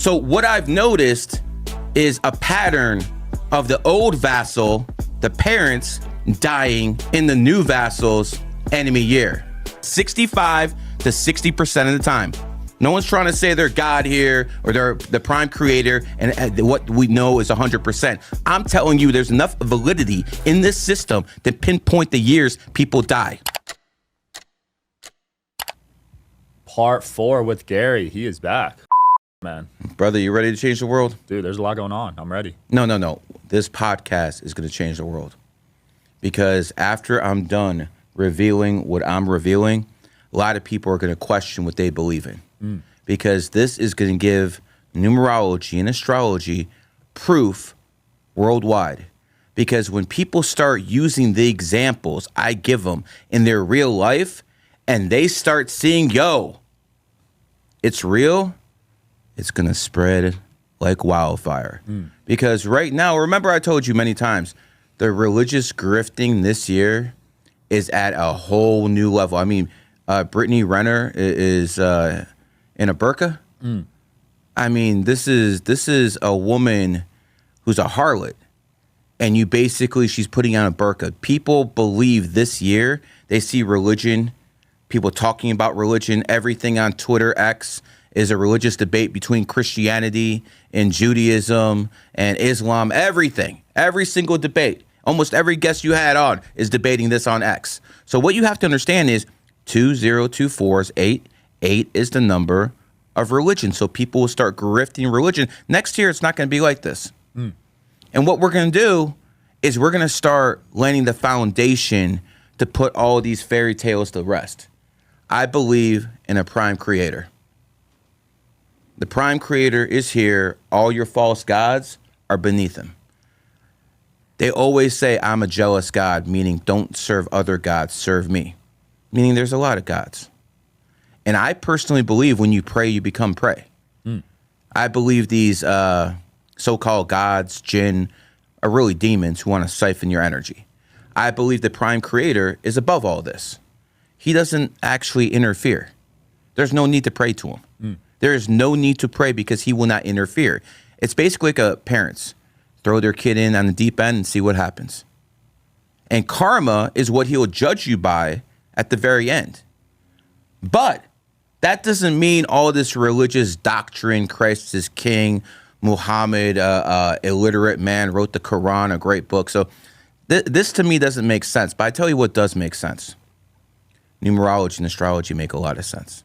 So what I've noticed is a pattern of the old vassal, the parents, dying in the new vassal's enemy year. 65 to 60% of the time. No one's trying to say they're God here or they're the prime creator and what we know is 100%. I'm telling you, there's enough validity in this system to pinpoint the years people die. Part 4 with Gary. He is back. Man. Brother, you ready to change the world? Dude, there's a lot going on. I'm ready. No. This podcast is going to change the world. Because after I'm done revealing what I'm revealing, a lot of people are going to question what they believe in. Because this is going to give numerology and astrology proof worldwide. Because when people start using the examples I give them in their real life and they start seeing, yo, it's real, it's going to spread like wildfire. Because right now, remember I told you many times, the religious grifting this year is at a whole new level. I mean, Brittany Renner is in a burqa. I mean, this is a woman who's a harlot, and she's putting on a burqa. People believe this year, they see religion, people talking about religion, everything on Twitter X is a religious debate between Christianity and Judaism and Islam, everything, every single debate. Almost every guest you had on is debating this on X. So what you have to understand is 2024 is 8. 8 is the number of religion. So people will start grifting religion. Next year, it's not going to be like this. And what we're going to do is we're going to start laying the foundation to put all these fairy tales to rest. I believe in a prime creator. The prime creator is here. All your false gods are beneath him. They always say, I'm a jealous God, meaning don't serve other gods, serve me. Meaning there's a lot of gods. And I personally believe when you pray, you become prey. I believe these so-called gods, jinn, are really demons who want to siphon your energy. I believe the prime creator is above all this. He doesn't actually interfere. There's no need to pray to him. There is no need to pray because he will not interfere. It's basically like a parents throw their kid in on the deep end and see what happens. And karma is what he'll judge you by at the very end. But that doesn't mean all this religious doctrine, Christ is king, Muhammad, illiterate man, wrote the Quran, a great book. So this to me doesn't make sense. But I tell you what does make sense. Numerology and astrology make a lot of sense.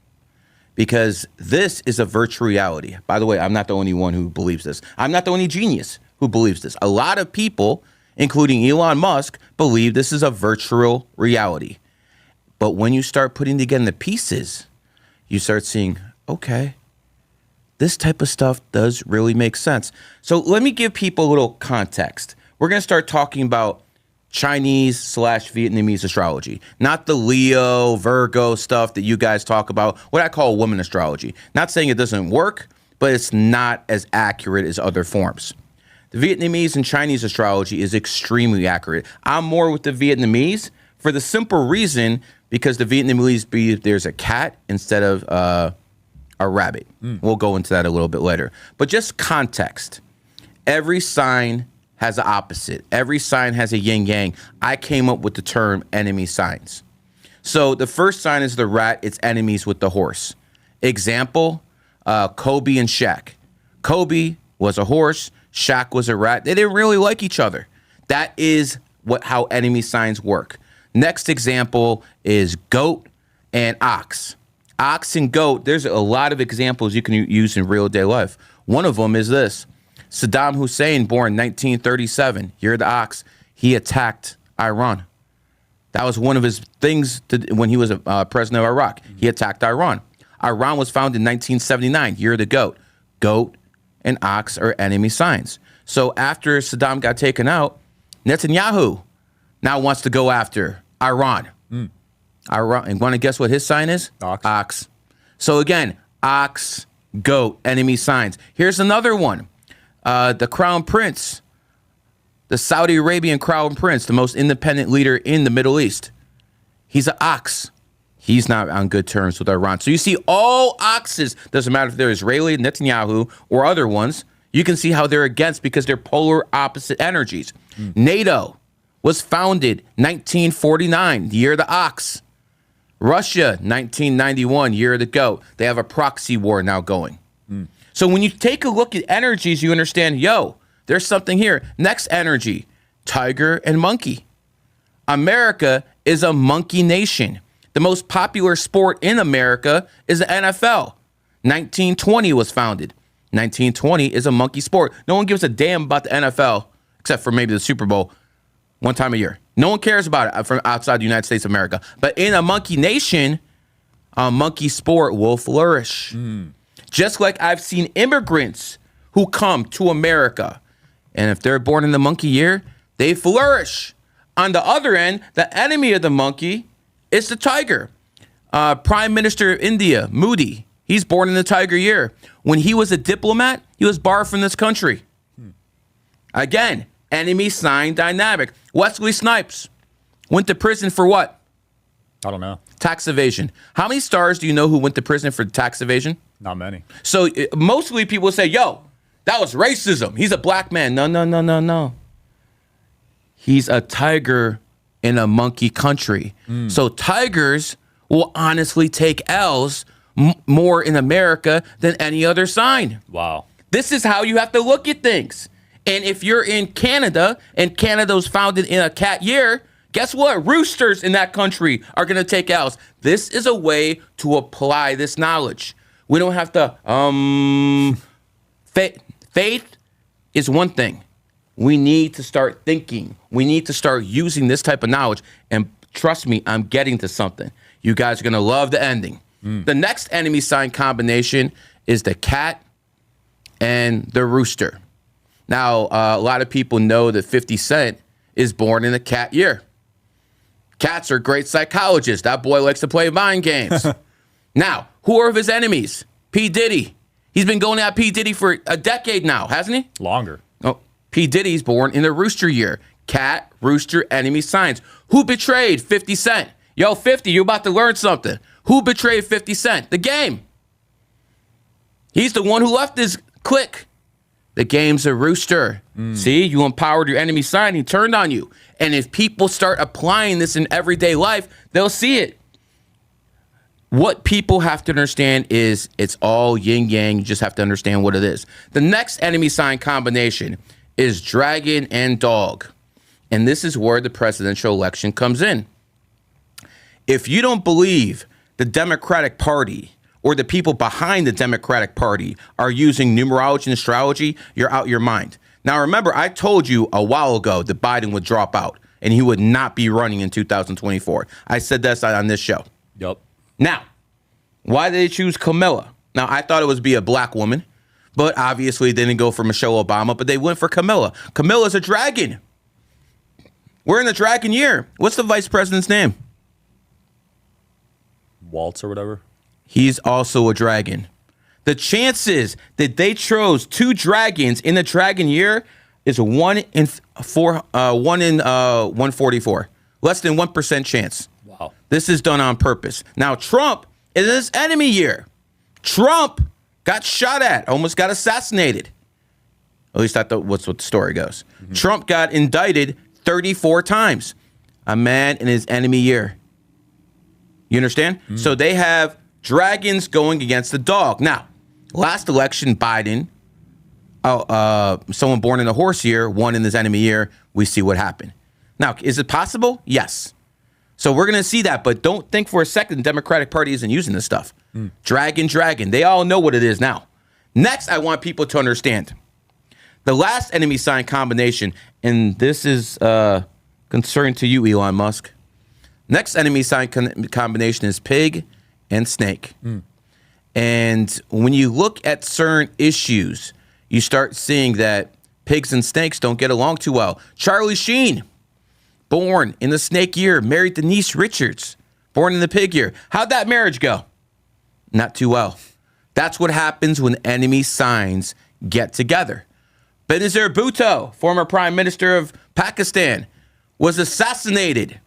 Because this is a virtual reality. By the way, I'm not the only one who believes this. I'm not the only genius who believes this. A lot of people, including Elon Musk, believe this is a virtual reality. But when you start putting together the pieces, you start seeing, okay, this type of stuff does really make sense. So let me give people a little context. We're going to start talking about Chinese/Vietnamese astrology, not the Leo, Virgo stuff that you guys talk about, what I call woman astrology. Not saying it doesn't work, but it's not as accurate as other forms. The Vietnamese and Chinese astrology is extremely accurate. I'm more with the Vietnamese for the simple reason because the Vietnamese believe there's a cat instead of a rabbit. We'll go into that a little bit later. But just context. Every sign has an opposite. Every sign has a yin-yang. I came up with the term enemy signs. So the first sign is the rat. It's enemies with the horse. Example, Kobe and Shaq. Kobe was a horse. Shaq was a rat. They didn't really like each other. That is how enemy signs work. Next example is goat and ox. Ox and goat, there's a lot of examples you can use in real day life. One of them is this. Saddam Hussein, born 1937, year of the ox, he attacked Iran. That was one of his things when he was president of Iraq. He attacked Iran. Iran was founded in 1979, year of the goat. Goat and ox are enemy signs. So after Saddam got taken out, Netanyahu now wants to go after Iran. Iran, and want to guess what his sign is? Ox. So again, ox, goat, enemy signs. Here's another one. The crown prince, the Saudi Arabian crown prince, the most independent leader in the Middle East. He's an ox. He's not on good terms with Iran. So you see all oxes, doesn't matter if they're Israeli, Netanyahu, or other ones, you can see how they're against because they're polar opposite energies. NATO was founded 1949, the year of the ox. Russia, 1991, year of the goat. They have a proxy war now going. So when you take a look at energies, you understand, there's something here. Next energy, tiger and monkey. America is a monkey nation. The most popular sport in America is the NFL. 1920 was founded. 1920 is a monkey sport. No one gives a damn about the NFL, except for maybe the Super Bowl one time a year. No one cares about it from outside the United States of America. But in a monkey nation, a monkey sport will flourish. Just like I've seen immigrants who come to America, and if they're born in the monkey year, they flourish. On the other end, the enemy of the monkey is the tiger. Prime Minister of India, Modi, he's born in the tiger year. When he was a diplomat, he was barred from this country. Again, enemy sign dynamic. Wesley Snipes went to prison for what? I don't know. Tax evasion. How many stars do you know who went to prison for tax evasion? Not many. So mostly people say, that was racism. He's a black man. No. He's a tiger in a monkey country. So tigers will honestly take L's more in America than any other sign. Wow. This is how you have to look at things. And if you're in Canada and Canada was founded in a cat year, guess what? Roosters in that country are going to take L's. This is a way to apply this knowledge. We don't have to, faith is one thing. We need to start thinking. We need to start using this type of knowledge. And trust me, I'm getting to something. You guys are going to love the ending. The next enemy sign combination is the cat and the rooster. Now, a lot of people know that 50 Cent is born in a cat year. Cats are great psychologists. That boy likes to play mind games. Now, who are his enemies? P. Diddy. He's been going at P. Diddy for a decade now, hasn't he? Longer. Oh, P. Diddy's born in the rooster year. Cat, rooster, enemy signs. Who betrayed 50 Cent? 50, you're about to learn something. Who betrayed 50 Cent? The game. He's the one who left his clique. The game's a rooster. See, you empowered your enemy sign. He turned on you. And if people start applying this in everyday life, they'll see it. What people have to understand is it's all yin yang. You just have to understand what it is. The next enemy sign combination is dragon and dog. And this is where the presidential election comes in. If you don't believe the Democratic Party or the people behind the Democratic Party are using numerology and astrology, you're out your mind. Now, remember, I told you a while ago that Biden would drop out and he would not be running in 2024. I said that on this show. Yep. Now, why did they choose Camilla? Now, I thought it was be a black woman, but obviously they didn't go for Michelle Obama, but they went for Camilla. Camilla's a dragon. We're in the dragon year. What's the vice president's name? Waltz or whatever. He's also a dragon. The chances that they chose two dragons in the dragon year is 1 in 144. Less than 1% chance. Wow. This is done on purpose. Now, Trump is in his enemy year. Trump got shot at, almost got assassinated. At least that's what the story goes. Trump got indicted 34 times. A man in his enemy year. You understand? So they have dragons going against the dog. Now, last election, Biden, someone born in a horse year, won in his enemy year. We see what happened. Now, is it possible? Yes. So we're going to see that, but don't think for a second the Democratic Party isn't using this stuff. Dragon. They all know what it is now. Next, I want people to understand the last enemy sign combination, and this is concerning to you, Elon Musk. Next enemy sign combination is pig and snake. And when you look at certain issues, you start seeing that pigs and snakes don't get along too well. Charlie Sheen, born in the snake year, married Denise Richards, born in the pig year. How'd that marriage go? Not too well. That's what happens when enemy signs get together. Benazir Bhutto, former prime minister of Pakistan, was assassinated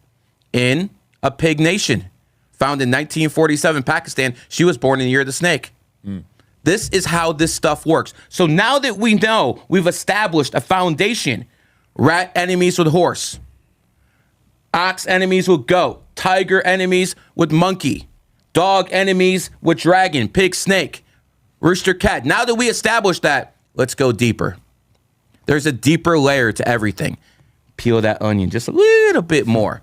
in a pig nation. found in 1947, Pakistan. She was born in the year of the snake. This is how this stuff works. So now that we know, we've established a foundation. Rat enemies with horse. Ox enemies with goat. Tiger enemies with monkey. Dog enemies with dragon. Pig, snake. Rooster, cat. Now that we established that, let's go deeper. There's a deeper layer to everything. Peel that onion just a little bit more.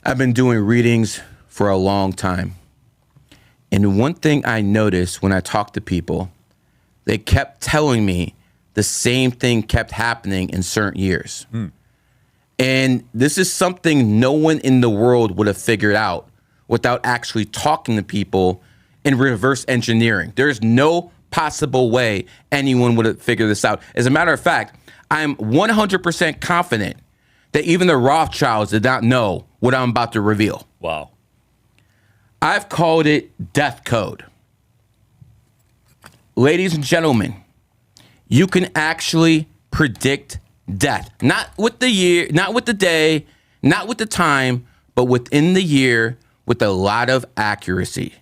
I've been doing readings for a long time. And one thing I noticed when I talked to people, they kept telling me the same thing kept happening in certain years. And this is something no one in the world would have figured out without actually talking to people and reverse engineering. There's no possible way anyone would have figured this out. As a matter of fact, I'm 100% confident that even the Rothschilds did not know what I'm about to reveal. Wow. I've called it death code. Ladies and gentlemen, you can actually predict death. Not with the year, not with the day, not with the time, but within the year with a lot of accuracy.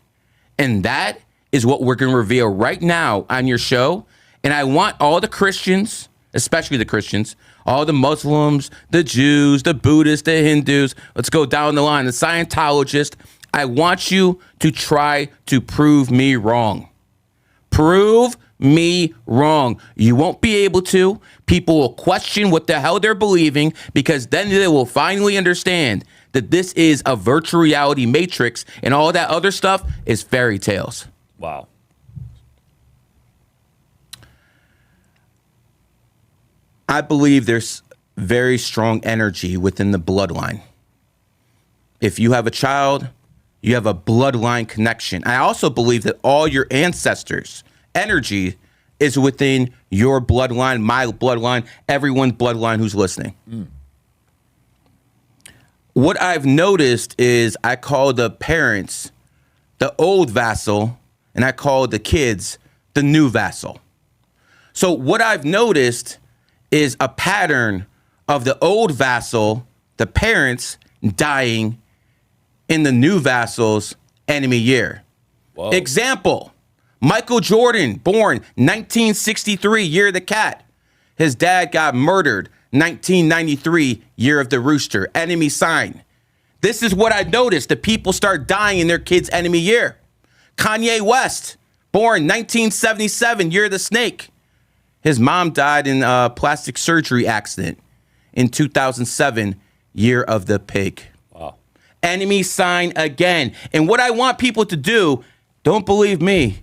And that is what we're going to reveal right now on your show. And I want all the Christians, especially the Christians, all the Muslims, the Jews, the Buddhists, the Hindus, let's go down the line, the Scientologists, I want you to try to prove me wrong. Prove me wrong. You won't be able to. People will question what the hell they're believing because then they will finally understand that this is a virtual reality matrix and all that other stuff is fairy tales. Wow. I believe there's very strong energy within the bloodline. If you have a child, you have a bloodline connection. I also believe that all your ancestors' energy is within your bloodline, my bloodline, everyone's bloodline who's listening. What I've noticed is I call the parents the old vassal, and I call the kids the new vassal. So what I've noticed is a pattern of the old vassal, the parents, dying in the new vassal's enemy year. Whoa. Example, Michael Jordan, born 1963, year of the cat. His dad got murdered 1993, year of the rooster, enemy sign. This is what I noticed. The people start dying in their kids' enemy year. Kanye West, born 1977, year of the snake. His mom died in a plastic surgery accident in 2007, year of the pig. Wow. Enemy sign again. And what I want people to do, don't believe me,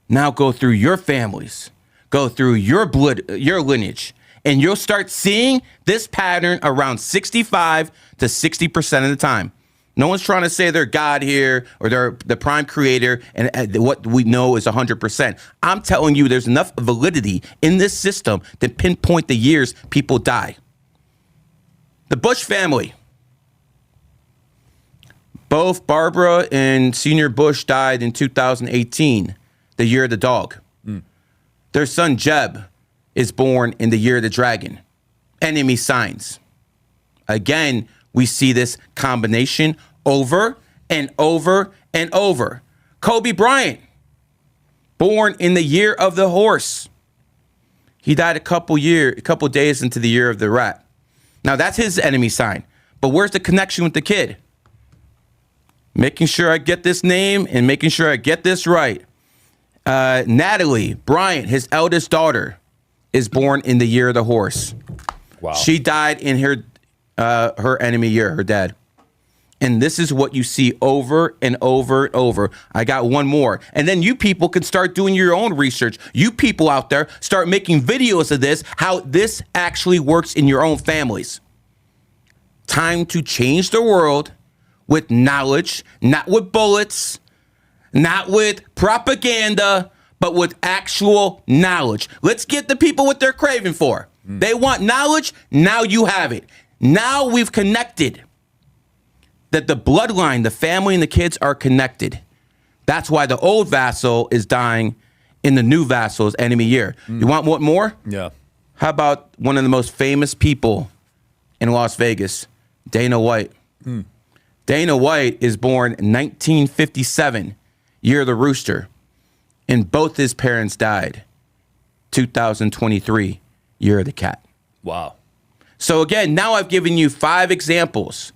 now go through your families, go through your blood, your lineage, and you'll start seeing this pattern around 65 to 60% of the time. No one's trying to say they're God here or they're the prime creator and what we know is 100%. I'm telling you there's enough validity in this system to pinpoint the years people die. The Bush family. Both Barbara and Senior Bush died in 2018, the year of the dog. Their son Jeb is born in the year of the dragon. Enemy signs. Again, we see this combination over and over and over. Kobe Bryant, born in the year of the horse. He died a couple days into the year of the rat. Now that's his enemy sign. But where's the connection with the kid? Making sure I get this name and making sure I get this right. Natalie Bryant, his eldest daughter, is born in the year of the horse. Wow. She died in her enemy year, her dad. And this is what you see over and over and over. I got one more. And then you people can start doing your own research. You people out there start making videos of this, how this actually works in your own families. Time to change the world with knowledge, not with bullets, not with propaganda, but with actual knowledge. Let's get the people what they're craving for. They want knowledge. Now you have it. Now we've connected that the bloodline, the family and the kids are connected. That's why the old vassal is dying in the new vassal's enemy year. You want what more? Yeah. How about one of the most famous people in Las Vegas, Dana White? Dana White is born 1957, year of the rooster, and both his parents died 2023, year of the cat. Wow. So again, now I've given you 5 examples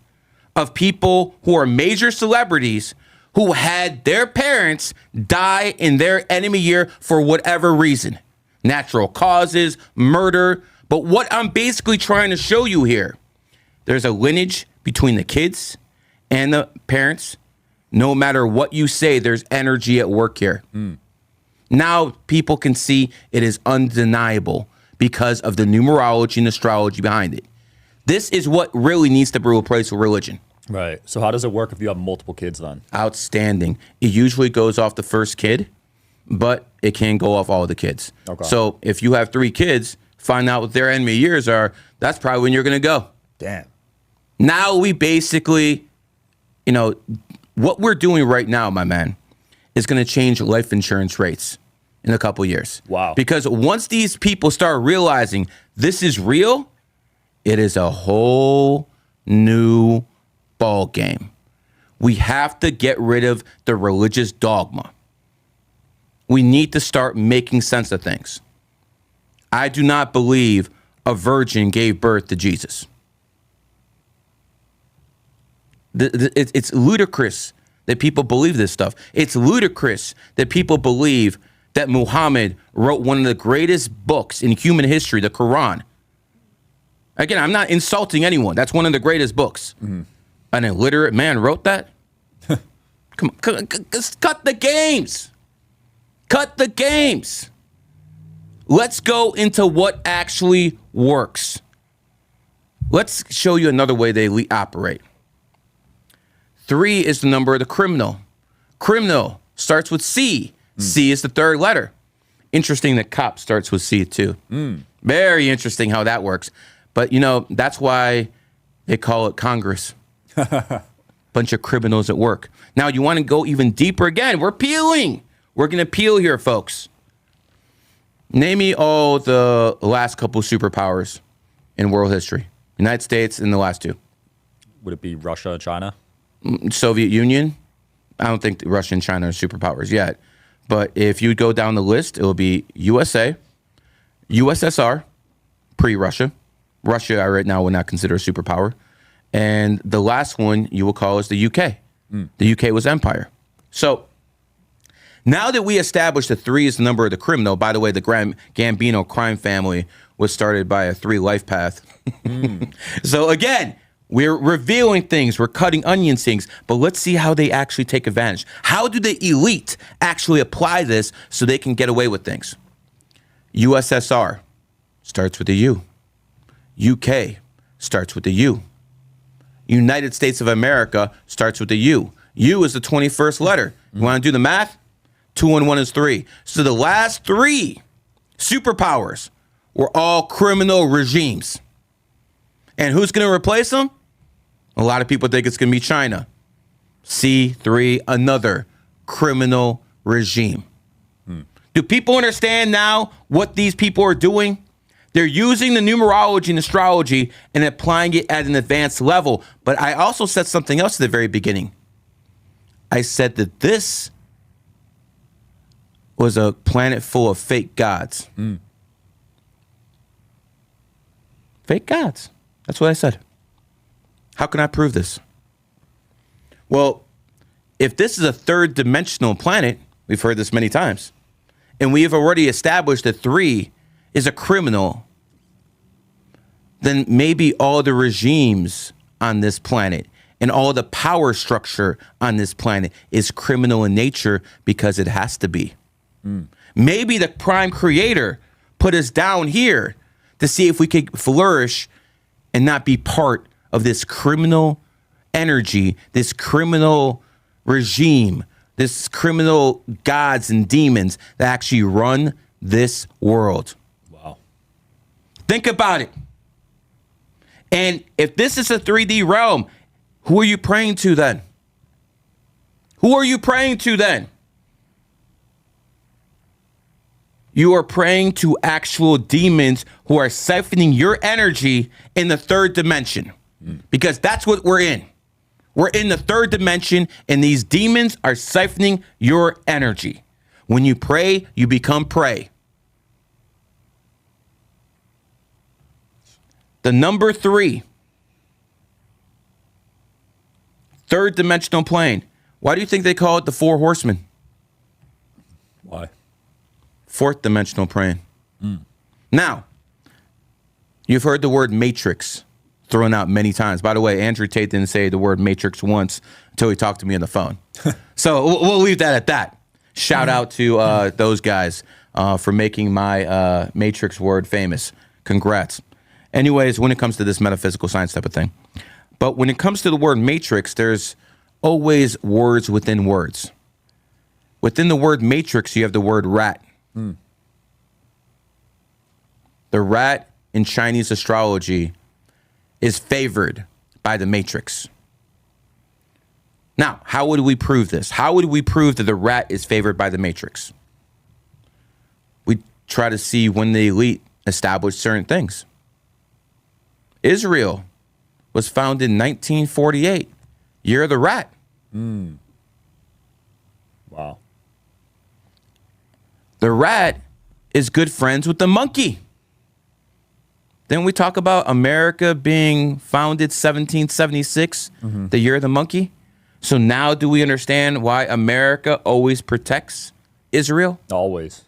of people who are major celebrities who had their parents die in their enemy year for whatever reason. Natural causes, murder. But what I'm basically trying to show you here, there's a lineage between the kids and the parents. No matter what you say, there's energy at work here. Now people can see it is undeniable because of the numerology and astrology behind it. This is what really needs to be replaced with religion. Right. So how does it work if you have multiple kids then? Outstanding. It usually goes off the first kid, but it can go off all the kids. Okay. So if you have 3 kids, find out what their enemy years are, that's probably when you're going to go. Damn. Now we basically, what we're doing right now, my man, is going to change life insurance rates in a couple years. Wow. Because once these people start realizing this is real, it is a whole new ball game. We have to get rid of the religious dogma. We need to start making sense of things. I do not believe a virgin gave birth to Jesus. It's ludicrous that people believe this stuff. It's ludicrous that people believe that Muhammad wrote one of the greatest books in human history, the Quran. Again, I'm not insulting anyone. That's one of the greatest books. An illiterate man wrote that? Come on, cut the games. Cut the games. Let's go into what actually works. Let's show you another way they operate. 3 is the number of the criminal. Criminal starts with C. C is the 3rd letter. Interesting that cop starts with C too. Very interesting how that works. But, that's why they call it Congress. Bunch of criminals at work. Now, you want to go even deeper again. We're peeling. We're going to peel here, folks. Name me all the last couple superpowers in world history. United States and the last 2. Would it be Russia and China? Soviet Union. I don't think Russia and China are superpowers yet. But if you go down the list, it will be USA, USSR, pre-Russia. Russia right now would not consider a superpower. And the last one you will call is the UK. The UK was empire. So now that we established that 3 is the number of the criminal, by the way, the Gambino crime family was started by a 3 life path. So again, we're revealing things, we're cutting onion things, but let's see how they actually take advantage. How do the elite actually apply this so they can get away with things? USSR starts with a U. UK starts with a U. United States of America starts with a U. U is the 21st letter. You want to do the math? 2 and 1 is 3. So the last 3 superpowers were all criminal regimes. And who's going to replace them? A lot of people think it's going to be China. C3, another criminal regime. Do people understand now what these people are doing? They're using the numerology and astrology and applying it at an advanced level. But I also said something else at the very beginning. I said that this was a planet full of fake gods. Fake gods. That's what I said. How can I prove this? Well, if this is a 3rd dimensional planet, we've heard this many times, and we have already established that 3 is a criminal, then maybe all the regimes on this planet and all the power structure on this planet is criminal in nature because it has to be. Maybe the prime creator put us down here to see if we could flourish and not be part of this criminal energy, this criminal regime, this criminal gods and demons that actually run this world. Wow. Think about it. And if this is a 3D realm, who are you praying to then? Who are you praying to then? You are praying to actual demons who are siphoning your energy in the 3rd dimension. Because that's what we're in. We're in the third dimension, and these demons are siphoning your energy. When you pray, you become prey. The number 3, third dimensional plane. Why do you think they call it the 4 horsemen? Why? Fourth dimensional plane. Now, you've heard the word matrix thrown out many times. By the way, Andrew Tate didn't say the word matrix once until he talked to me on the phone. So we'll leave that at that. Shout out to those guys for making my matrix word famous. Congrats. Anyways, when it comes to this metaphysical science type of thing. But when it comes to the word matrix, there's always words within words. Within the word matrix, you have the word rat. The rat in Chinese astrology is favored by the matrix. Now, how would we prove this? How would we prove that the rat is favored by the matrix? We try to see when the elite established certain things. Israel was founded in 1948, year of the rat. Wow. The rat is good friends with the monkey. Then we talk about America being founded 1776, the year of the monkey. So now do we understand why America always protects Israel? Always.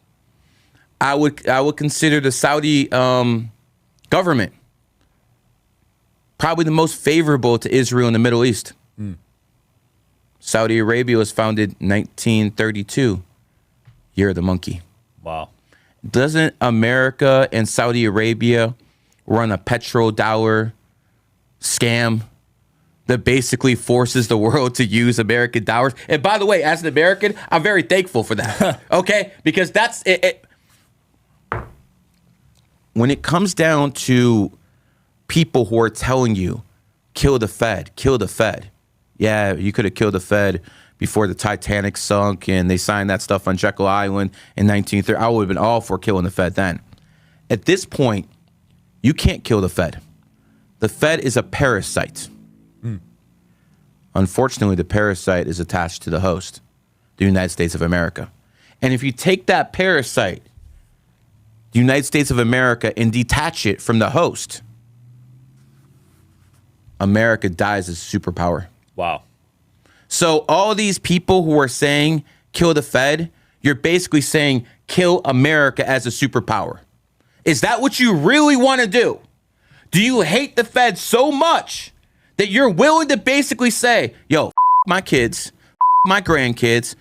I would consider the Saudi government probably the most favorable to Israel in the Middle East. Saudi Arabia was founded 1932, year of the monkey. Wow. Doesn't America and Saudi Arabia run a petrodollar scam that basically forces the world to use American dollars? And by the way, as an American, I'm very thankful for that. Okay? Because that's it. When it comes down to people who are telling you, kill the Fed, kill the Fed. Yeah, you could have killed the Fed before the Titanic sunk and they signed that stuff on Jekyll Island in 1930. I would have been all for killing the Fed then. At this point, you can't kill the Fed. The Fed is a parasite. Unfortunately, the parasite is attached to the host, the United States of America. And if you take that parasite, the United States of America, and detach it from the host, America dies as a superpower. Wow. So all these people who are saying kill the Fed, you're basically saying kill America as a superpower. Is that what you really want to do? Do you hate the Fed so much that you're willing to basically say, yo, my kids, my grandkids,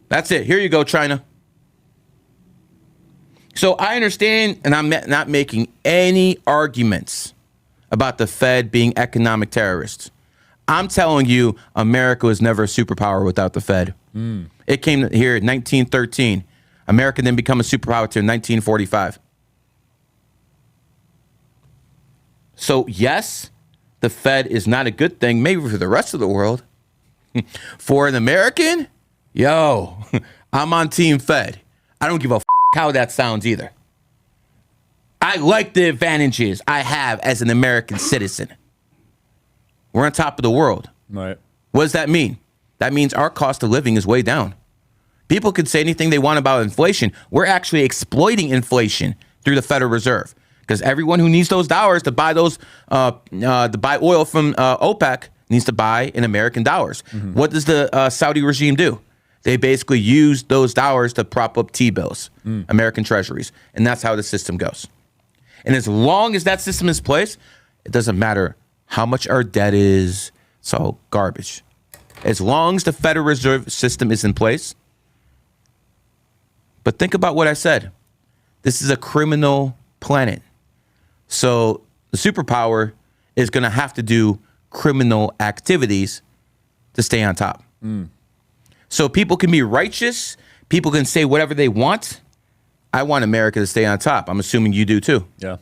that's it. Here you go, China. So I understand, and I'm not making any arguments about the Fed being economic terrorists. I'm telling you, America was never a superpower without the Fed. It came here in 1913. America then became a superpower to 1945. So yes, the Fed is not a good thing, maybe for the rest of the world. For an American, yo, I'm on Team Fed. I don't give a how that sounds either. I like the advantages I have as an American citizen. We're on top of the world. Right. What does that mean? That means our cost of living is way down. People can say anything they want about inflation. We're actually exploiting inflation through the Federal Reserve because everyone who needs those dollars to buy those, to buy oil from OPEC needs to buy in American dollars. What does the Saudi regime do? They basically use those dollars to prop up T-bills, American treasuries, and that's how the system goes. And as long as that system is in place, it doesn't matter how much our debt is. It's all garbage. As long as the Federal Reserve System is in place. But think about what I said. This is a criminal planet. So the superpower is going to have to do criminal activities to stay on top. So people can be righteous. People can say whatever they want. I want America to stay on top. I'm assuming you do too. Yeah.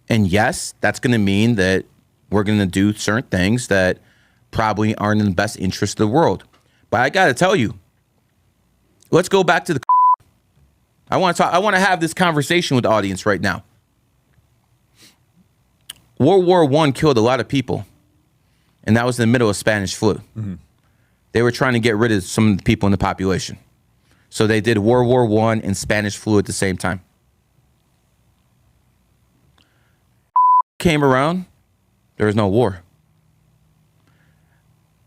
And yes, that's going to mean that we're going to do certain things that probably aren't in the best interest of the world. But I got to tell you, let's go back to the I want to have this conversation with the audience right now. World War I killed a lot of people. and that was in the middle of Spanish flu. They were trying to get rid of some of the people in the population. So they did World War I and Spanish flu at the same time. Came around, there was no war.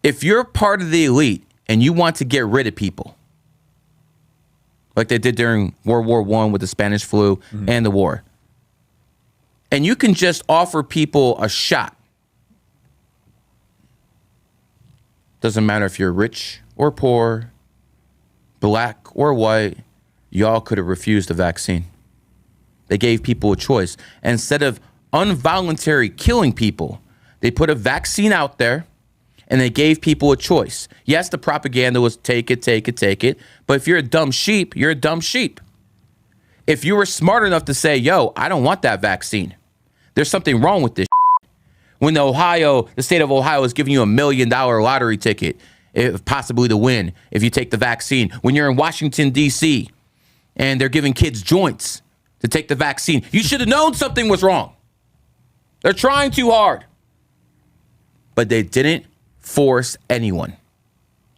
If you're part of the elite and you want to get rid of people, like they did during World War I with the Spanish flu and the war, and you can just offer people a shot, doesn't matter if you're rich or poor, black or white, y'all could have refused the vaccine. They gave people a choice. And instead of involuntary killing people, they put a vaccine out there and they gave people a choice. Yes, the propaganda was take it, take it, take it. But if you're a dumb sheep, you're a dumb sheep. If you were smart enough to say, yo, I don't want that vaccine, there's something wrong with this. When the state of Ohio is giving you $1 million lottery ticket, if possibly to win if you take the vaccine. When you're in Washington, D.C., and they're giving kids joints to take the vaccine, you should have known something was wrong. They're trying too hard. But they didn't force anyone.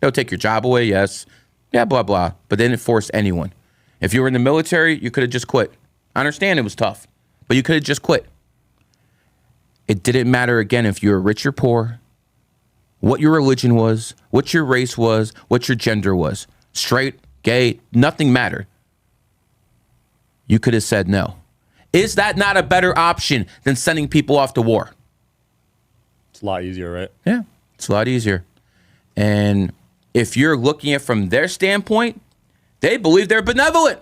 They'll take your job away, yes. Yeah, blah, blah. But they didn't force anyone. If you were in the military, you could have just quit. I understand it was tough, but you could have just quit. It didn't matter, again, if you were rich or poor, what your religion was, what your race was, what your gender was. Straight, gay, nothing mattered. You could have said no. Is that not a better option than sending people off to war? It's a lot easier, right? Yeah, it's a lot easier. And if you're looking at it from their standpoint, they believe they're benevolent.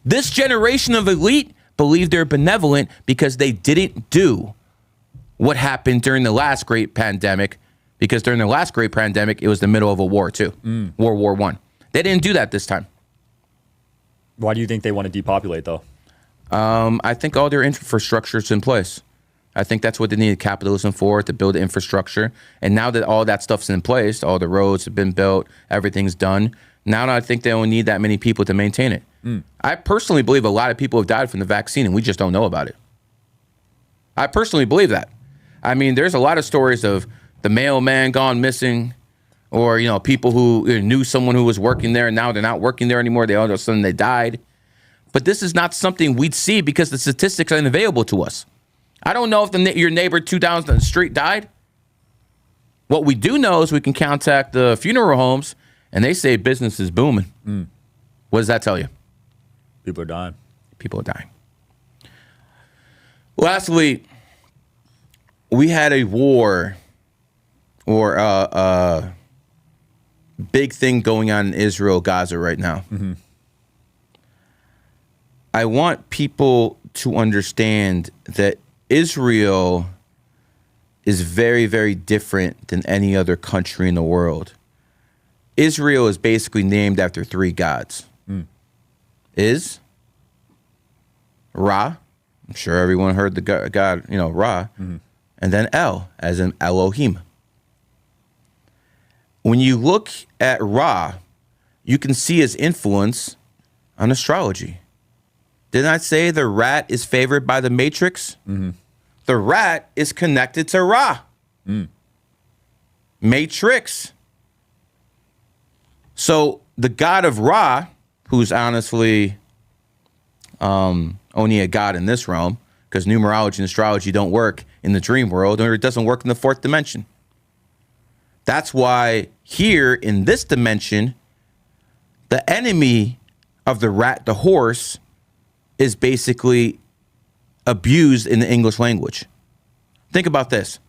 This generation of elite believe they're benevolent because they didn't do what happened during the last great pandemic, because during the last great pandemic, it was the middle of a war too, World War I. They didn't do that this time. Why do you think they want to depopulate, though? I think all their infrastructure is in place. I think that's what they needed capitalism for, to build infrastructure. And now that all that stuff's in place, all the roads have been built, everything's done, now I think they don't need that many people to maintain it. I personally believe a lot of people have died from the vaccine and we just don't know about it. I personally believe that. I mean, there's a lot of stories of the mailman gone missing, or, you know, people who knew someone who was working there and now they're not working there anymore. They all of a sudden they died. But this is not something we'd see because the statistics aren't available to us. I don't know if your neighbor 2 down the street died. What we do know is we can contact the funeral homes and they say business is booming. What does that tell you? People are dying. People are dying. Lastly, we had a war, or a big thing going on in Israel, Gaza right now. I want people to understand that Israel is very, very different than any other country in the world. Israel is basically named after 3 gods. Is Ra. I'm sure everyone heard the god, Ra. And then El, as in Elohim. When you look at Ra, you can see his influence on astrology. Didn't I say the rat is favored by the matrix? The rat is connected to Ra. Matrix. So the god of Ra, who's honestly only a god in this realm, because numerology and astrology don't work in the dream world, or it doesn't work in the 4th dimension. That's why here in this dimension, the enemy of the rat, the horse, is basically abused in the English language. Think about this.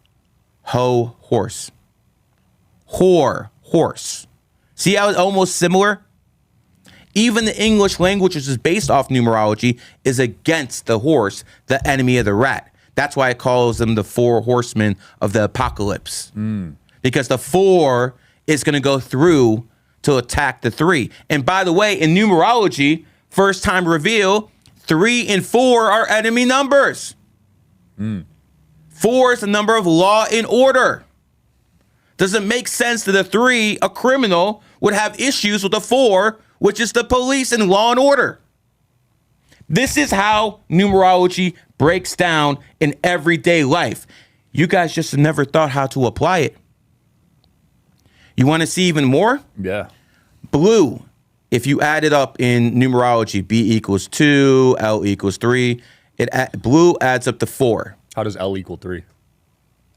Ho, horse. Whore, horse. See how it's almost similar? Even the English language, which is based off numerology, is against the horse, the enemy of the rat. That's why it calls them the 4 horsemen of the apocalypse. Because the 4 is going to go through to attack the 3. And by the way, in numerology, first time reveal, 3 and 4 are enemy numbers. 4 is the number of law and order. Does it make sense that a 3, a criminal, would have issues with a 4, which is the police and law and order? This is how numerology breaks down in everyday life. You guys just never thought how to apply it. You want to see even more? Yeah. Blue, if you add it up in numerology, B equals 2, L equals 3. Blue adds up to 4. How does L equal 3?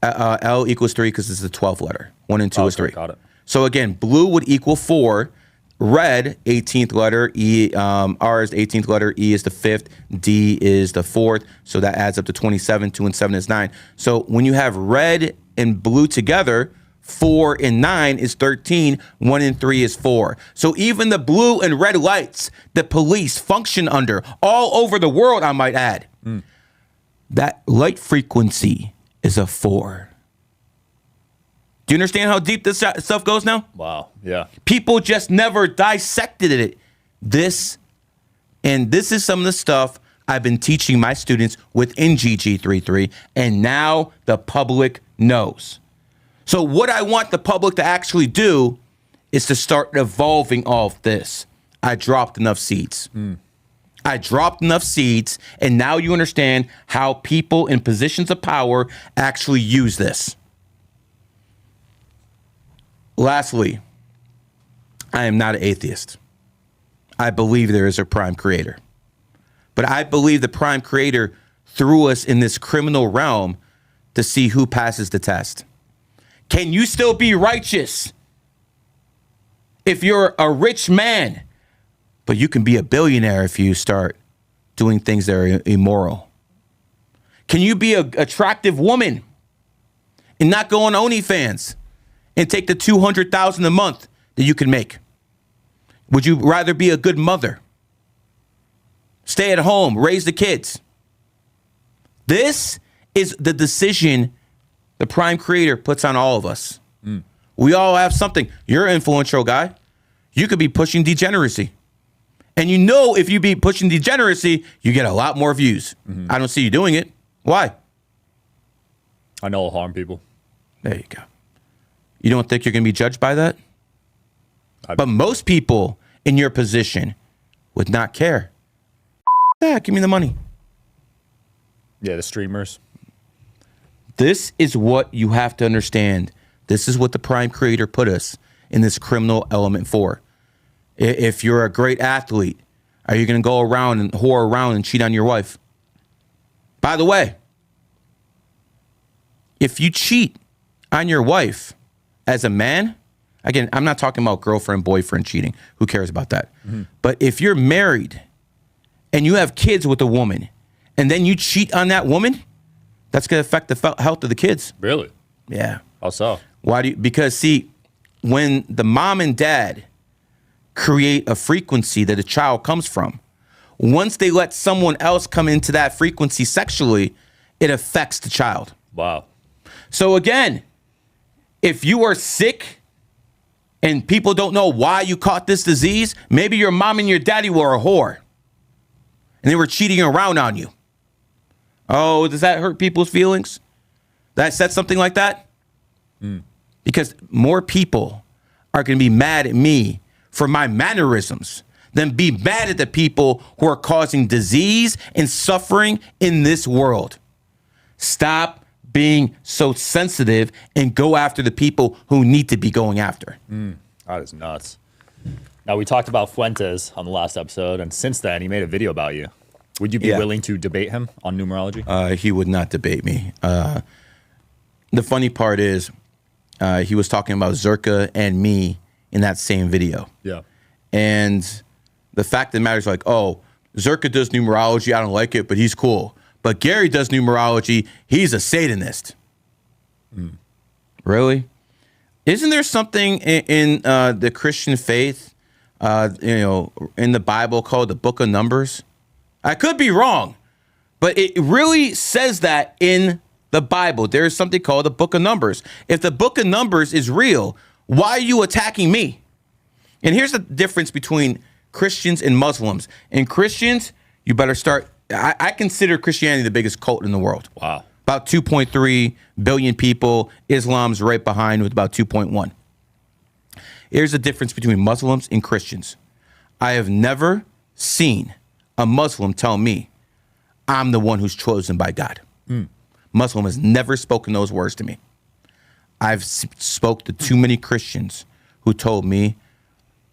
L equals 3 because it's the 12th letter. 1 and 2 is 3. Got it. So again, blue would equal 4. Red, 18th letter. E, R is the 18th letter. E is the 5th. D is the 4th. So that adds up to 27. 2 and 7 is 9. So when you have red and blue together, 4 and 9 is 13. 1 and 3 is 4. So even the blue and red lights that police function under all over the world, I might add, that light frequency is a 4. Do you understand how deep this stuff goes now? Wow. Yeah. People just never dissected it. This is some of the stuff I've been teaching my students within GG33, and now the public knows. So what I want the public to actually do is to start evolving all of this. I dropped enough seeds. I dropped enough seeds, and now you understand how people in positions of power actually use this. Lastly, I am not an atheist. I believe there is a prime creator. But I believe the prime creator threw us in this criminal realm to see who passes the test. Can you still be righteous if you're a rich man? But you can be a billionaire if you start doing things that are immoral. Can you be an attractive woman and not go on OnlyFans and take the $200,000 a month that you can make? Would you rather be a good mother? Stay at home, raise the kids. This is the decision the prime creator puts on all of us. We all have something. You're an influential guy. You could be pushing degeneracy. And you know if you be pushing degeneracy, you get a lot more views. I don't see you doing it. Why? I know I'll harm people. There you go. You don't think you're going to be judged by that? But most people in your position would not care. Yeah, give me the money. Yeah, the streamers. This is what you have to understand. This is what the prime creator put us in this criminal element for. If you're a great athlete, are you going to go around and whore around and cheat on your wife? By the way, if you cheat on your wife as a man, again, I'm not talking about girlfriend, boyfriend cheating. Who cares about that? But if you're married and you have kids with a woman and then you cheat on that woman, that's going to affect the health of the kids. Really? Yeah. How so? Why do you? Because see, when the mom and dad create a frequency that a child comes from, once they let someone else come into that frequency sexually, it affects the child. Wow. So again, if you are sick and people don't know why you caught this disease, maybe your mom and your daddy were a whore and they were cheating around on you. Oh, does that hurt people's feelings? That I said something like that? Because more people are going to be mad at me for my mannerisms than be mad at the people who are causing disease and suffering in this world. Stop being so sensitive and go after the people who need to be going after. That is nuts. Now, we talked about Fuentes on the last episode, and since then, he made a video about you. Would you be willing to debate him on numerology? He would not debate me. The funny part is he was talking about Zerka and me in that same video. Yeah. And the fact of the matter is like, oh, Zerka does numerology. I don't like it, but he's cool. But Gary does numerology. He's a Satanist. Really? Isn't there something in the Christian faith, in the Bible called the Book of Numbers? I could be wrong, but it really says that in the Bible. There is something called the Book of Numbers. If the Book of Numbers is real, why are you attacking me? And here's the difference between Christians and Muslims. In Christians, you better start. I consider Christianity the biggest cult in the world. Wow. About 2.3 billion people. Islam's right behind with about 2.1. Here's the difference between Muslims and Christians. I have never seen a Muslim tell me I'm the one who's chosen by God. Muslim has never spoken those words to me. I've spoke to too many Christians who told me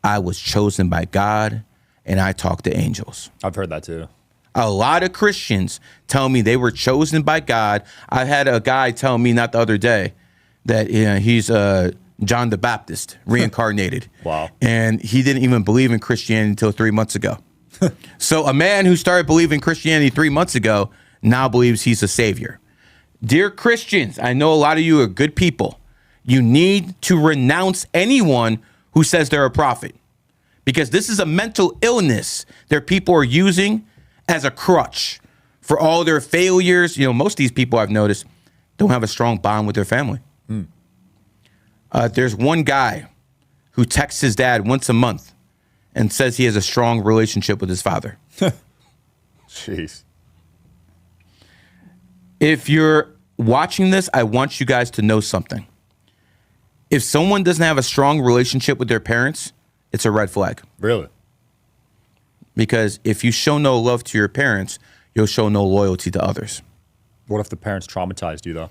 I was chosen by God and I talk to angels. I've heard that too. A lot of Christians tell me they were chosen by God. I had a guy tell me not the other day that he's John the Baptist reincarnated. Wow. And he didn't even believe in Christianity until 3 months ago. So a man who started believing Christianity 3 months ago now believes he's a savior. Dear Christians, I know a lot of you are good people. You need to renounce anyone who says they're a prophet, because this is a mental illness that people are using as a crutch for all their failures. You know, most of these people I've noticed don't have a strong bond with their family. There's one guy who texts his dad once a month and says he has a strong relationship with his father. Jeez. If you're watching this, I want you guys to know something. If someone doesn't have a strong relationship with their parents, it's a red flag. Really? Because if you show no love to your parents, you'll show no loyalty to others. What if the parents traumatized you, though?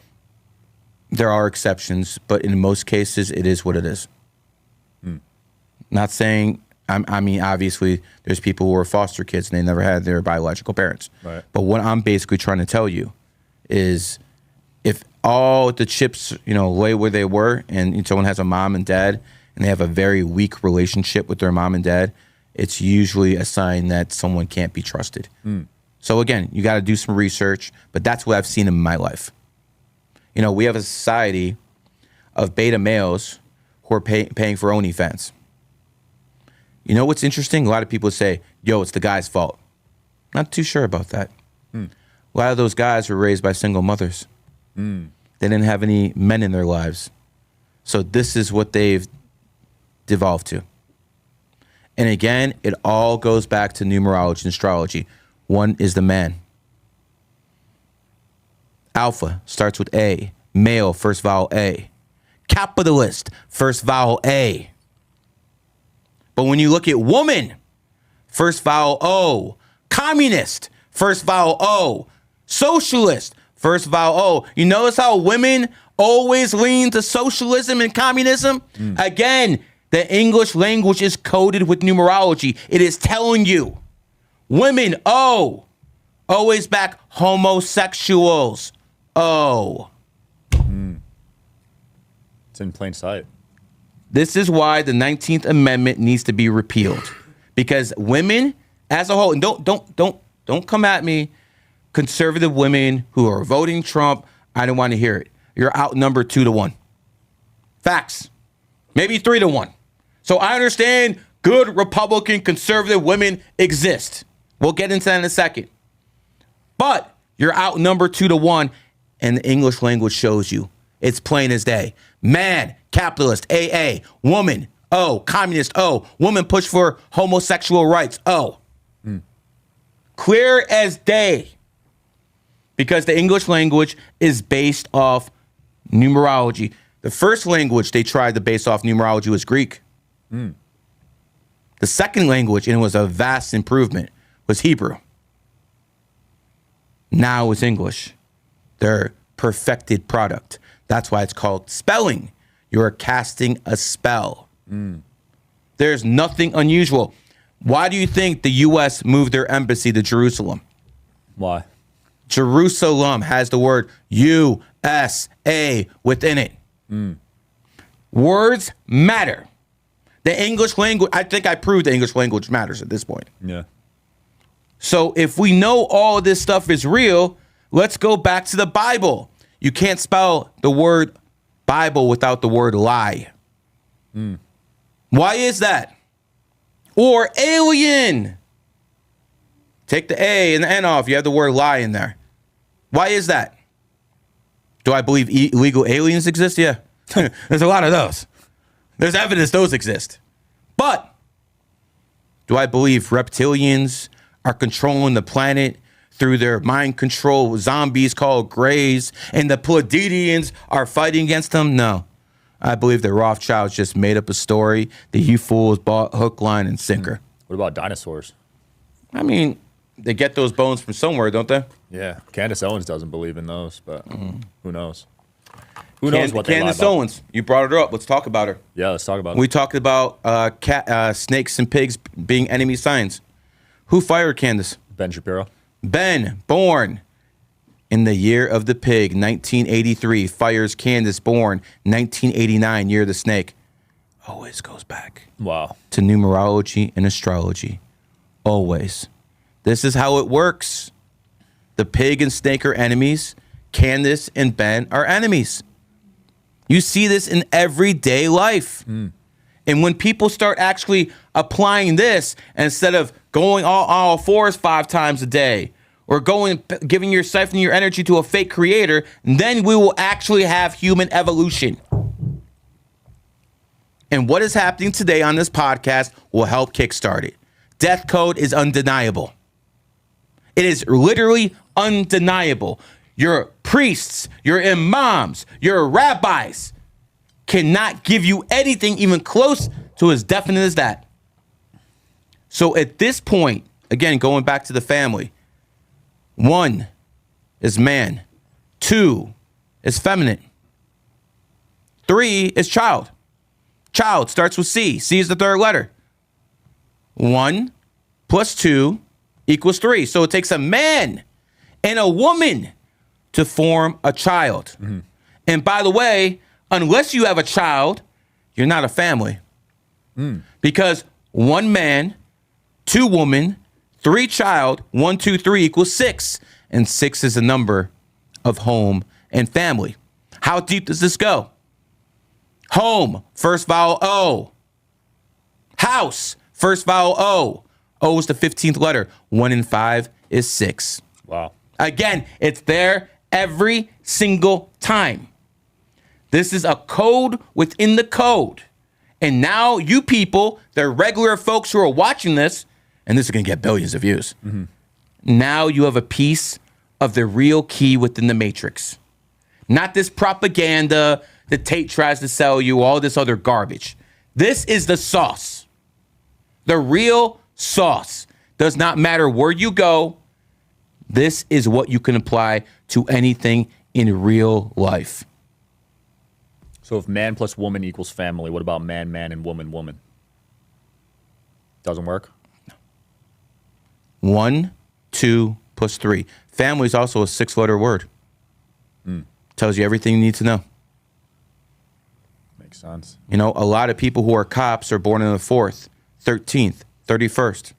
There are exceptions, but in most cases, it is what it is. Not saying, I mean, obviously, there's people who are foster kids and they never had their biological parents. Right. But what I'm basically trying to tell you is if all the chips, lay where they were and someone has a mom and dad and they have a very weak relationship with their mom and dad, it's usually a sign that someone can't be trusted. So again, you got to do some research, but that's what I've seen in my life. We have a society of beta males who are paying for OnlyFans. You know what's interesting? A lot of people say, yo, it's the guy's fault. Not too sure about that. A lot of those guys were raised by single mothers. They didn't have any men in their lives. So this is what they've devolved to. And again, it all goes back to numerology and astrology. One is the man. Alpha starts with A. Male, first vowel A. Capitalist, first vowel A. But when you look at woman, first vowel O. Communist, first vowel O. Socialist, first vowel O. You notice how women always lean to socialism and communism? Again, the English language is coded with numerology. It is telling you. Women, O. Always back homosexuals. O. It's in plain sight. This is why the 19th Amendment needs to be repealed. Because women as a whole, and don't come at me, conservative women who are voting Trump, I don't want to hear it. You're outnumbered 2-1. Facts. Maybe 3-1. So I understand good Republican conservative women exist. We'll get into that in a second. But you're outnumbered 2-1, and the English language shows you. It's plain as day. Man, capitalist, AA. Woman, O. Communist, O. Woman push for homosexual rights, O. Clear as day. Because the English language is based off numerology. The first language they tried to base off numerology was Greek. The second language, and it was a vast improvement, was Hebrew. Now it's English. Their perfected product. That's why it's called spelling. You're casting a spell. There's nothing unusual. Why do you think the U.S. moved their embassy to Jerusalem? Why? Jerusalem has the word U-S-A within it. Words matter. The English language, I think I proved the English language matters at this point. Yeah. So if we know all this stuff is real, let's go back to the Bible. You can't spell the word Bible without the word lie. Why is that? Or alien. Take the A and the N off. You have the word lie in there. Why is that? Do I believe illegal aliens exist? Yeah. There's a lot of those. There's evidence those exist. But do I believe reptilians are controlling the planet through their mind control zombies called Greys and the Pleiadians are fighting against them? No. I believe the Rothschilds just made up a story that you fools bought hook, line, and sinker. What about dinosaurs? I mean, they get those bones from somewhere, don't they? Yeah. Candace Owens doesn't believe in those, but who knows? Who knows what they lie Candace about? Owens, you brought her up. Let's talk about her. Yeah, let's talk about it. We talked about snakes and pigs being enemy signs. Who fired Candace? Ben Shapiro. Ben, born in the year of the pig, 1983, fires Candace, born 1989, year of the snake. Always goes back Wow. to numerology and astrology. Always. This is how it works. The pig and snake are enemies. Candace and Ben are enemies. You see this in everyday life. And when people start actually applying this, instead of going all fours 5 times a day, or giving your siphoning your energy to a fake creator, then we will actually have human evolution. And what is happening today on this podcast will help kickstart it. Death code is undeniable. It is literally undeniable. Your priests, your imams, your rabbis cannot give you anything even close to as definite as that. So at this point, again, going back to the family, 1 is man, 2 is feminine, 3 is child. Child starts with C. C is the 3rd letter. 1 plus 2 equals 3. So it takes a man and a woman to form a child. And by the way, unless you have a child, you're not a family. Because 1 man, 2 woman, 3 child, 1, 2, 3 equals 6. And 6 is the number of home and family. How deep does this go? Home, first vowel O. House, first vowel O. O is the 15th letter. 1 and 5 is 6. Wow. Again, it's there every single time. This is a code within the code. And now you people, the regular folks who are watching this, and this is going to get billions of views. Now you have a piece of the real key within the matrix. Not this propaganda that Tate tries to sell you, all this other garbage. This is the sauce. The real sauce. Does not matter where you go. This is what you can apply to anything in real life. So if man plus woman equals family, what about man, man, and woman, woman? Doesn't work? 1, 2 plus 3. Family is also a 6-letter word. Tells you everything you need to know. Makes sense. You know, a lot of people who are cops are born in the 4th, 13th, 31st.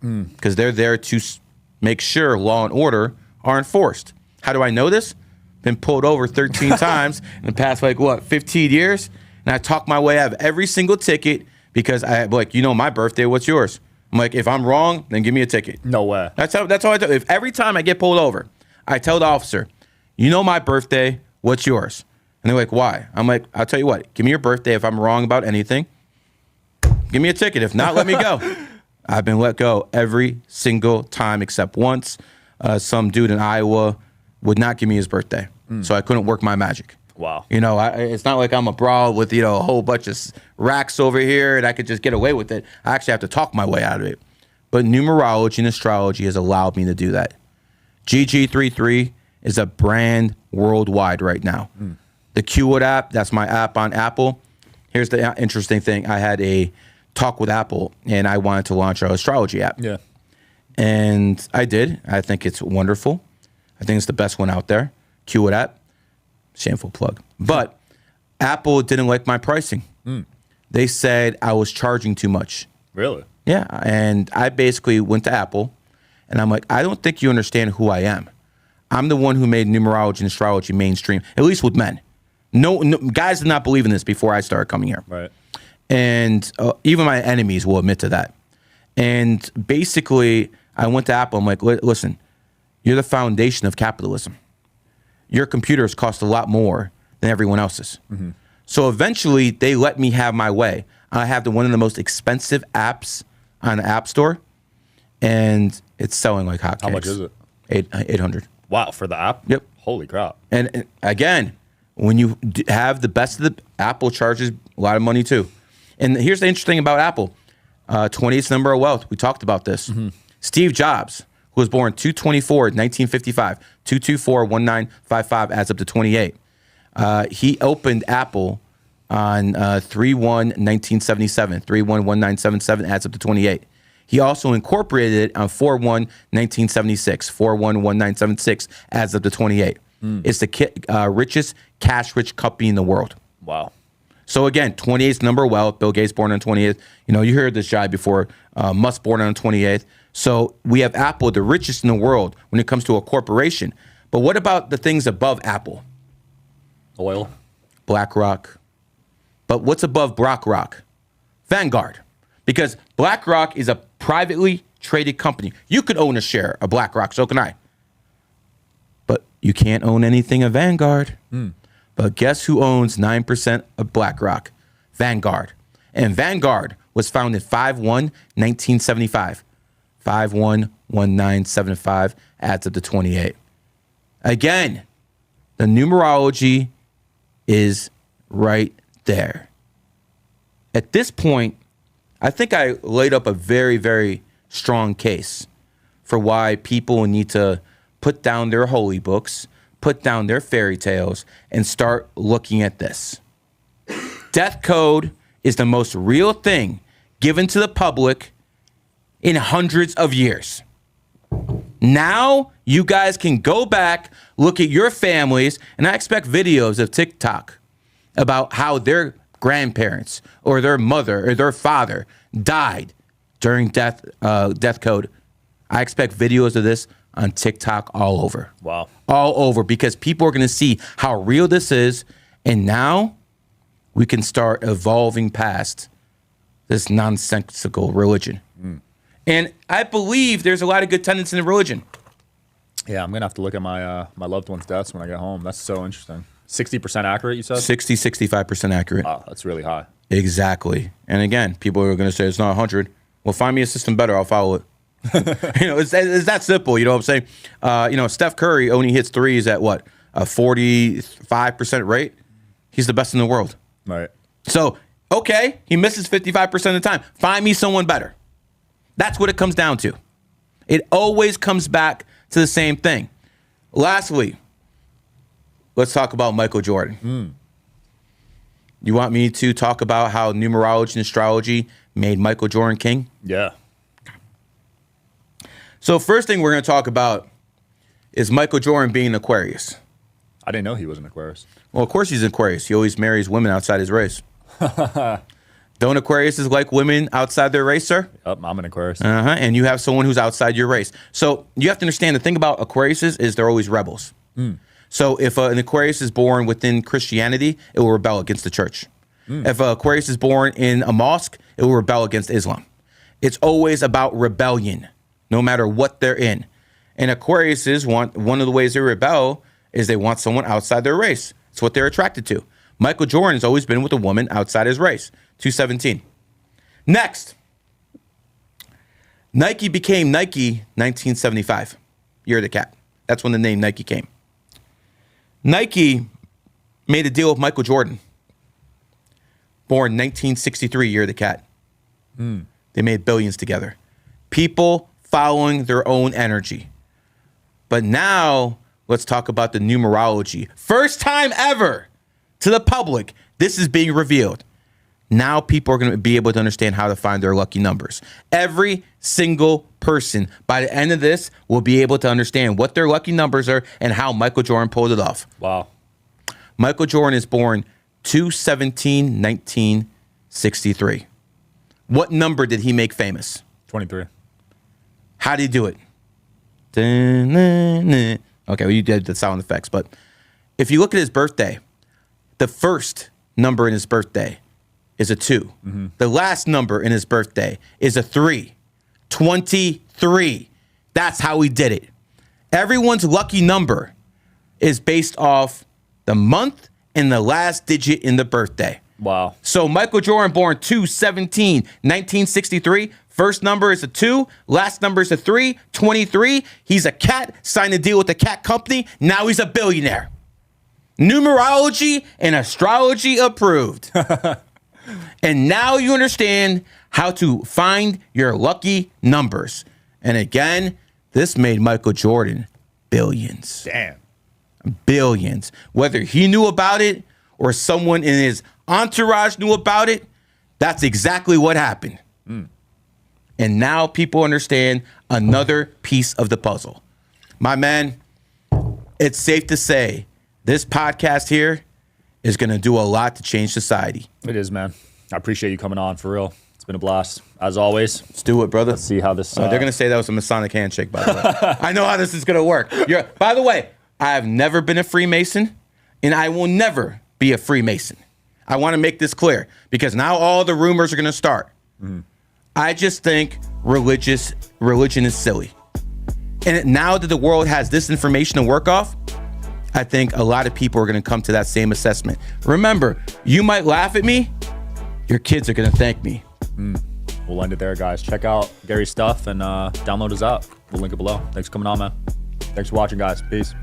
Because they're there to make sure law and order are enforced. How do I know this? Been pulled over 13 times in the past, 15 years? And I talk my way out of every single ticket because my birthday, what's yours? I'm like, if I'm wrong, then give me a ticket. No way. That's all I tell. If every time I get pulled over, I tell the officer, you know my birthday, what's yours? And they're like, why? I'm like, I'll tell you what, give me your birthday. If I'm wrong about anything, give me a ticket. If not, let me go. I've been let go every single time except once. Some dude in Iowa would not give me his birthday. So I couldn't work my magic. Wow. You know, it's not like I'm a brawl with, a whole bunch of racks over here and I could just get away with it. I actually have to talk my way out of it. But numerology and astrology has allowed me to do that. GG33 is a brand worldwide right now. The Qwood app, that's my app on Apple. Here's the interesting thing. I had a talk with Apple and I wanted to launch our astrology app. Yeah. And I did. I think it's wonderful. I think it's the best one out there. Qwood app. Shameful plug. But Apple didn't like my pricing. They said I was charging too much. Really? Yeah. And I basically went to Apple and I'm like, I don't think you understand who I am. I'm the one who made numerology and astrology mainstream, at least with men. No, guys did not believe in this before I started coming here. Right. And even my enemies will admit to that. And basically, I went to Apple. I'm like, listen, you're the foundation of capitalism. Your computers cost a lot more than everyone else's. So eventually, they let me have my way. I have one of the most expensive apps on the App Store, and it's selling like hotcakes. How much is it? 800. Wow, for the app? Yep. Holy crap. And again, when you have the best of the, Apple charges a lot of money too. And here's the interesting thing about Apple. 20th number of wealth. We talked about this. Steve Jobs, who was born 2/24/1955, 2/24/1955 adds up to 28. He opened Apple on 3/1/1977, 3/1/1977 adds up to 28. He also incorporated it on 4/1/1976, 4/1/1976 adds up to 28. It's the richest cash-rich company in the world. Wow. So again, 28th number of wealth. Bill Gates born on 28th. You know, you heard this guy before. Musk born on 28th. So we have Apple, the richest in the world when it comes to a corporation. But what about the things above Apple? Oil. BlackRock. But what's above BlackRock? Vanguard. Because BlackRock is a privately traded company. You could own a share of BlackRock, so can I. But you can't own anything of Vanguard. But guess who owns 9% of BlackRock? Vanguard. And Vanguard was founded 5/1/1975. 5/1/1975 adds up to 28. Again, the numerology is right there. At this point, I think I laid up a very, very strong case for why people need to put down their holy books, put down their fairy tales, and start looking at this. Death code is the most real thing given to the public in hundreds of years. Now you guys can go back, look at your families, and I expect videos of TikTok about how their grandparents or their mother or their father died during death code. I expect videos of this on TikTok all over. Wow. All over, because people are going to see how real this is. And now we can start evolving past this nonsensical religion. And I believe there's a lot of good tenets in the religion. Yeah, I'm going to have to look at my my loved one's deaths when I get home. That's so interesting. 60% accurate, you said? 65% accurate. Wow, that's really high. Exactly. And again, people are going to say it's not 100. Well, find me a system better. I'll follow it. It's that simple. You know what I'm saying? Steph Curry only hits threes at what? A 45% rate? He's the best in the world. Right. So, okay, he misses 55% of the time. Find me someone better. That's what it comes down to. It always comes back to the same thing. Lastly, let's talk about Michael Jordan. You want me to talk about how numerology and astrology made Michael Jordan king? Yeah. So first thing we're going to talk about is Michael Jordan being an Aquarius. I didn't know he was an Aquarius. Well, of course he's an Aquarius. He always marries women outside his race. Don't Aquariuses like women outside their race, sir? Yep, I'm an Aquarius. And you have someone who's outside your race. So you have to understand the thing about Aquariuses is they're always rebels. So if an Aquarius is born within Christianity, it will rebel against the church. If an Aquarius is born in a mosque, it will rebel against Islam. It's always about rebellion, no matter what they're in. And Aquariuses want, one of the ways they rebel is they want someone outside their race. It's what they're attracted to. Michael Jordan has always been with a woman outside his race. 217. Next, Nike became Nike 1975. Year of the cat. That's when the name Nike came. Nike made a deal with Michael Jordan. Born 1963, year of the cat. They made billions together. People following their own energy. But now, let's talk about the numerology. First time ever to the public, this is being revealed. Now people are going to be able to understand how to find their lucky numbers. Every single person by the end of this will be able to understand what their lucky numbers are and how Michael Jordan pulled it off. Wow. Michael Jordan is born 2/17/1963. What number did he make famous? 23. How did he do it? Okay, well, you did the sound effects, but if you look at his birthday, the first number in his birthday is a 2. The last number in his birthday is a 3. 23. That's how he did it. Everyone's lucky number is based off the month and the last digit in the birthday. Wow. So Michael Jordan, born 2/17/1963. First number is a 2. Last number is a 3. 23. He's a cat. Signed a deal with the cat company. Now he's a billionaire. Numerology and astrology approved. And now you understand how to find your lucky numbers. And again, this made Michael Jordan billions. Damn. Billions. Whether he knew about it or someone in his entourage knew about it, that's exactly what happened. And now people understand another piece of the puzzle. My man, it's safe to say this podcast here is going to do a lot to change society. It is, man. I appreciate you coming on, for real. It's been a blast, as always. Let's do it, brother. Let's see how this... They're going to say that was a Masonic handshake, by the way. I know how this is going to work. By the way, I have never been a Freemason, and I will never be a Freemason. I want to make this clear, because now all the rumors are going to start. I just think religion is silly. And now that the world has this information to work off, I think a lot of people are going to come to that same assessment. Remember, you might laugh at me. Your kids are going to thank me. We'll end it there, guys. Check out Gary's stuff and download his app. We'll link it below. Thanks for coming on, man. Thanks for watching, guys. Peace.